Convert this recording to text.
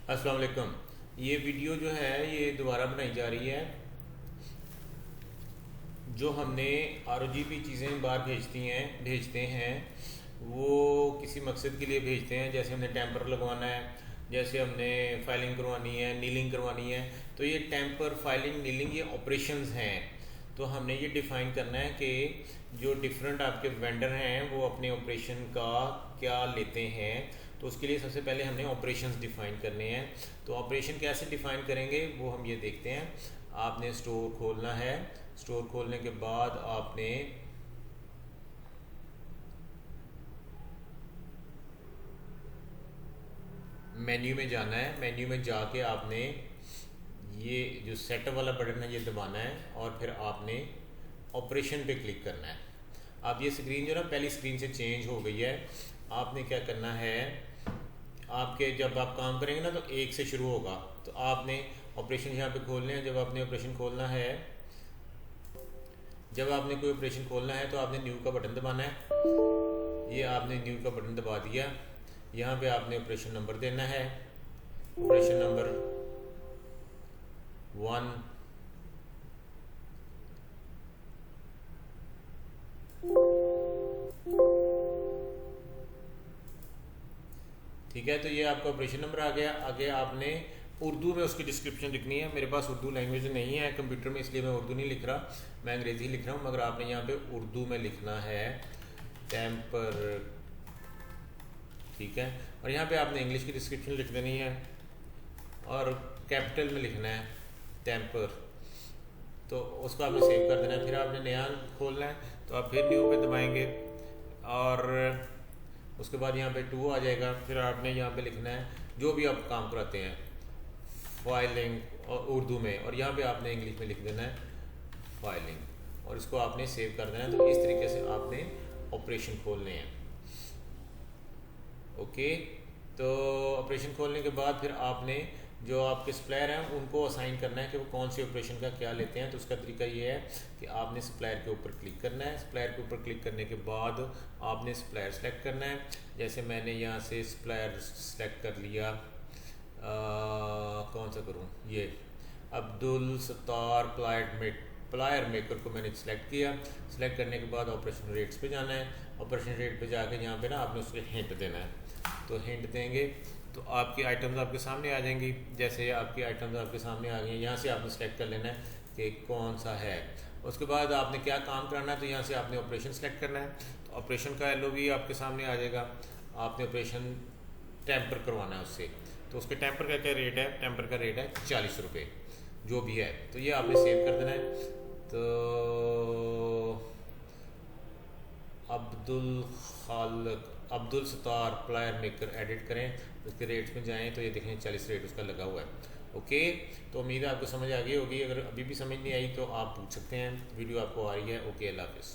अस्सलाम वालेकुम। ये वीडियो जो है ये दोबारा बनाई जा रही है। जो हमने ROGP चीज़ें बाहर भेजते हैं वो किसी मकसद के लिए भेजते हैं। जैसे हमने टेम्पर लगवाना है, जैसे हमने फाइलिंग करवानी है, नीलिंग करवानी है। तो ये टेम्पर, फाइलिंग, नीलिंग ये ऑपरेशंस हैं। तो हमने ये डिफ़ाइन करना है कि जो डिफरेंट आपके वेंडर हैं वो अपने ऑपरेशन का क्या लेते हैं। तो उसके लिए सबसे पहले हमने ऑपरेशंस डिफ़ाइन करने हैं। तो ऑपरेशन कैसे डिफ़ाइन करेंगे वो हम ये देखते हैं। आपने स्टोर खोलना है। स्टोर खोलने के बाद आपने मेन्यू में जाना है। मेन्यू में जाके आपने ये जो सेटअप वाला बटन है ये दबाना है और फिर आपने ऑपरेशन पे क्लिक करना है। अब ये स्क्रीन जो ना पहली स्क्रीन से चेंज हो गई है। आपने क्या करना है, आपके जब आप काम करेंगे ना तो एक से शुरू होगा। तो आपने ऑपरेशन यहाँ पे खोलने हैं। जब आपने ऑपरेशन खोलना है, जब आपने कोई ऑपरेशन खोलना है तो आपने न्यू का बटन दबाना है। ये आपने न्यू का बटन दबा दिया। यहाँ पे आपने ऑपरेशन नंबर देना है। ऑपरेशन नंबर 1, ठीक है। तो ये आपका ऑपरेशन नंबर आ गया। आगे आपने उर्दू में उसकी डिस्क्रिप्शन लिखनी है। मेरे पास उर्दू लैंग्वेज नहीं है कंप्यूटर में, इसलिए मैं उर्दू नहीं लिख रहा, मैं अंग्रेज़ी लिख रहा हूँ। मगर आपने यहाँ पे उर्दू में लिखना है टेम्पर, ठीक है। और यहाँ पे आपने इंग्लिश की डिस्क्रिप्शन लिख देनी है और कैपिटल में लिखना है टेम्पर। तो उसको आपने सेव कर देना है। फिर आपने नया खोलना है तो आप फिर न्यू पे दबाएंगे और उसके बाद यहाँ पे 2 आ जाएगा। फिर आपने यहाँ पे लिखना है जो भी आप काम कराते हैं, फाइलिंग और उर्दू में, और यहाँ पे आपने इंग्लिश में लिख देना है फाइलिंग और इसको आपने सेव कर देना है। तो इस तरीके से आपने ऑपरेशन खोलने हैं। ओके, तो ऑपरेशन खोलने के बाद फिर आपने जो आपके सप्लायर हैं उनको असाइन करना है कि वो कौन से ऑपरेशन का क्या लेते हैं। तो उसका तरीका ये है कि आपने सप्लायर के ऊपर क्लिक करना है। सप्लायर के ऊपर क्लिक करने के बाद आपने सप्लायर सेलेक्ट करना है। जैसे मैंने यहाँ से सप्लायर सेलेक्ट कर लिया, कौन सा करूँ, ये अब्दुल सत्तार प्लायर मेकर को मैंने सेलेक्ट किया। सेलेक्ट करने के बाद ऑपरेशन रेट्स पे जाना है। ऑपरेशन रेट पे जाके यहाँ पे ना आपने उसको हिंट देना है। तो हिंट देंगे तो आपकी आइटम्स आपके सामने आ जाएंगी। जैसे आपकी आइटम्स आपके सामने आ गई हैं, यहाँ से आपने सेलेक्ट कर लेना है कि कौन सा है। उसके बाद आपने क्या काम कराना है, तो यहाँ से आपने ऑपरेशन सेलेक्ट करना है। तो ऑपरेशन का LOV आपके सामने आ जाएगा। आपने ऑपरेशन टेम्पर करवाना है उससे। तो उसके टेम्पर का क्या रेट है, टेम्पर का रेट है 40 रुपये जो भी है। तो ये आपने सेव कर देना है। तो Abdul Sattar plier maker edit करें, उसके रेट्स में जाएं तो ये देखें 40 रेट उसका लगा हुआ है। ओके, तो उम्मीद है आपको समझ आ गई होगी। अगर अभी भी समझ नहीं आई तो आप पूछ सकते हैं। वीडियो आपको आ रही है। ओके, अल्लाह हाफिज़।